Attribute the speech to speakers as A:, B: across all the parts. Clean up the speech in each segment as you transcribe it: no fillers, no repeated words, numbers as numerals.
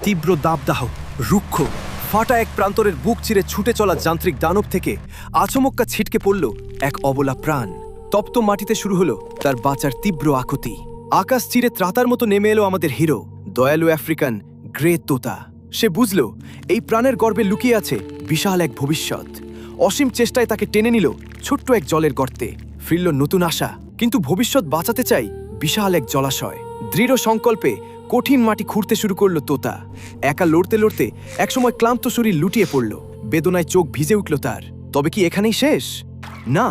A: তীব্র দাবদাহ, রুক্ষ, ফাটা এক প্রান্তরের বুক চিরে ছুটে চলা যান্ত্রিক দানব থেকে আচমক্কা ছিটকে পড়ল এক অবলা প্রাণ। তপ্ত মাটিতে শুরু হলো তার বাঁচার তীব্র আকুতি। আকাশ চিরে ত্রাতার মতো নেমে এলো আমাদের হিরো, দয়ালু আফ্রিকান গ্রে তোতা। সে বুঝল এই প্রাণের গর্ভে লুকিয়ে আছে বিশাল এক ভবিষ্যৎ। অসীম চেষ্টায় তাকে টেনে নিল ছোট্ট এক জলের গর্তে। ফিরল নতুন আশা, কিন্তু ভবিষ্যৎ বাঁচাতে চাই বিশাল এক জলাশয়। দৃঢ় সংকল্পে কঠিন মাটি খুঁড়তে শুরু করলো তোতা। একা লড়তে লড়তে একসময় ক্লান্ত শরীর লুটিয়ে পড়ল, বেদনায় চোখ ভিজে উঠল তার। তবে কি এখানেই শেষ? না,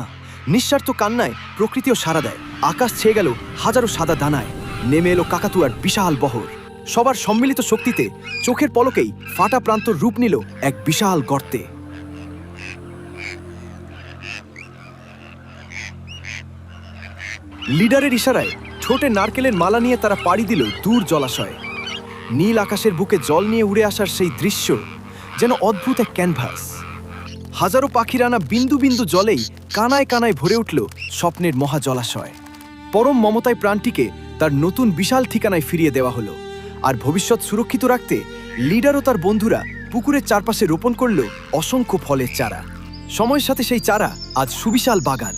A: নিঃস্বার্থ কান্নায় প্রকৃতিও সাড়া দেয়। আকাশ ছেয়ে গেল হাজারো সাদা দানায়, নেমে এলো কাকাতুয়ার বিশাল বহর। সবার সম্মিলিত শক্তিতে চোখের পলকেই ফাটা প্রান্তর রূপ নিল এক বিশাল গর্তে। লিডারের ইশারায় ঠোঁটে নারকেলের মালা নিয়ে তারা পাড়ি দিল দূর জলাশয়ে। নীল আকাশের বুকে জল নিয়ে উড়ে আসার সেই দৃশ্য যেন অদ্ভুত এক ক্যানভাস। হাজারো পাখির আনা বিন্দু বিন্দু জলেই কানায় কানায় ভরে উঠল স্বপ্নের মহা জলাশয়। পরম মমতায় প্রাণটিকে তার নতুন বিশাল ঠিকানায় ফিরিয়ে দেওয়া হলো। আর ভবিষ্যৎ সুরক্ষিত রাখতে লিডার ও তার বন্ধুরা পুকুরের চারপাশে রোপণ করল অসংখ্য ফলের চারা। সময়ের সাথে সেই চারা আজ সুবিশাল বাগান,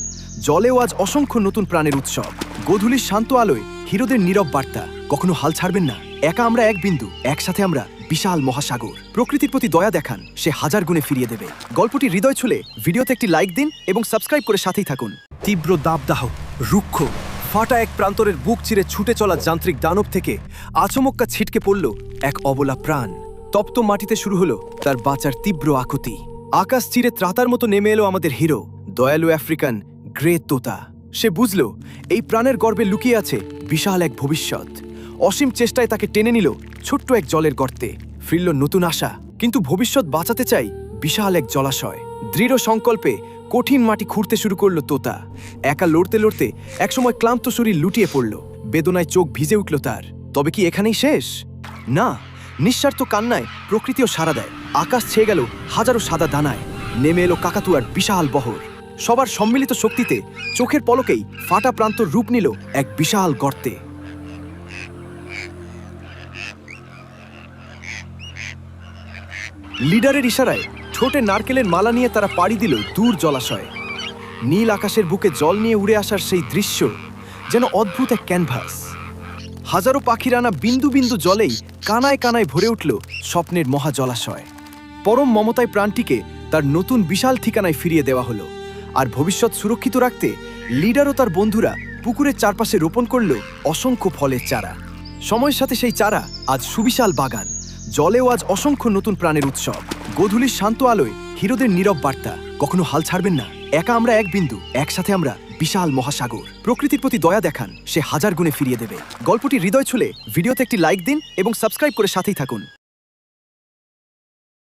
A: জলেও আজ অসংখ্য নতুন প্রাণের উৎসব। গোধূলির শান্ত আলোয় হিরোদের নীরব বার্তা, কখনো হাল ছাড়বেন না, একা আমরা এক বিন্দু, একসাথে আমরা বিশাল মহাসাগর। প্রকৃতির প্রতি দয়া দেখান, সে হাজার গুণে ফিরিয়ে দেবে। গল্পটি হৃদয় ছুঁলে ভিডিওতে একটি লাইক দিন এবং সাবস্ক্রাইব করে সাথেই থাকুন। তীব্র দাবদাহ, রুক্ষ, ফাটা এক প্রান্তরের বুক চিরে ছুটে চলা যান্ত্রিক দানব থেকে আচমক্কা ছিটকে পড়ল এক অবলা প্রাণ। তপ্ত মাটিতে শুরু হলো তার বাঁচার তীব্র আকুতি। আকাশ চিরে ত্রাতার মতো নেমে এলো আমাদের হিরো, দয়ালু আফ্রিকান গ্রে তোতা। সে বুঝল এই প্রাণের গর্ভে লুকিয়ে আছে বিশাল এক ভবিষ্যৎ। অসীম চেষ্টায় তাকে টেনে নিল ছোট্ট এক জলের গর্তে। ফিরল নতুন আশা, কিন্তু ভবিষ্যৎ বাঁচাতে চাই বিশাল এক জলাশয়। দৃঢ় সংকল্পে কঠিন মাটি খুঁড়তে শুরু করলো তোতা। একা লড়তে লড়তে একসময় ক্লান্ত শরীর লুটিয়ে পড়ল, বেদনায় চোখ ভিজে উঠল তার। তবে কি এখানেই শেষ? না, নিঃস্বার্থ কান্নায় প্রকৃতিও সাড়া দেয়। আকাশ ছেয়ে গেল হাজারো সাদা দানায়, নেমে এলো কাকাতুয়ার বিশাল বহর। সবার সম্মিলিত শক্তিতে চোখের পলকেই ফাটা প্রান্তর রূপ নিল এক বিশাল গর্তে। লিডারের ইশারায় ঠোঁটে নারকেলের মালা নিয়ে তারা পাড়ি দিল দূর জলাশয়ে। নীল আকাশের বুকে জল নিয়ে উড়ে আসার সেই দৃশ্য যেন অদ্ভুত এক ক্যানভাস। হাজারো পাখির আনা বিন্দু বিন্দু জলেই কানায় কানায় ভরে উঠল স্বপ্নের মহা জলাশয়। পরম মমতায় প্রাণটিকে তার নতুন বিশাল ঠিকানায় ফিরিয়ে দেওয়া হলো। আর ভবিষ্যৎ সুরক্ষিত রাখতে লিডার ও তার বন্ধুরা পুকুরের চারপাশে রোপণ করল অসংখ্য ফলের চারা। সময়ের সাথে সেই চারা আজ সুবিশাল বাগান, জলেও আজ অসংখ্য নতুন প্রাণের উৎসব। গোধূলির শান্ত আলোয় হিরোদের নীরব বার্তা, কখনো হাল ছাড়বেন না, একা আমরা এক বিন্দু, একসাথে আমরা বিশাল মহাসাগর। প্রকৃতির প্রতি দয়া দেখান, সে হাজার গুণে ফিরিয়ে দেবে। গল্পটি হৃদয় ছুঁলে ভিডিওতে একটি লাইক দিন এবং সাবস্ক্রাইব করে সাথেই থাকুন।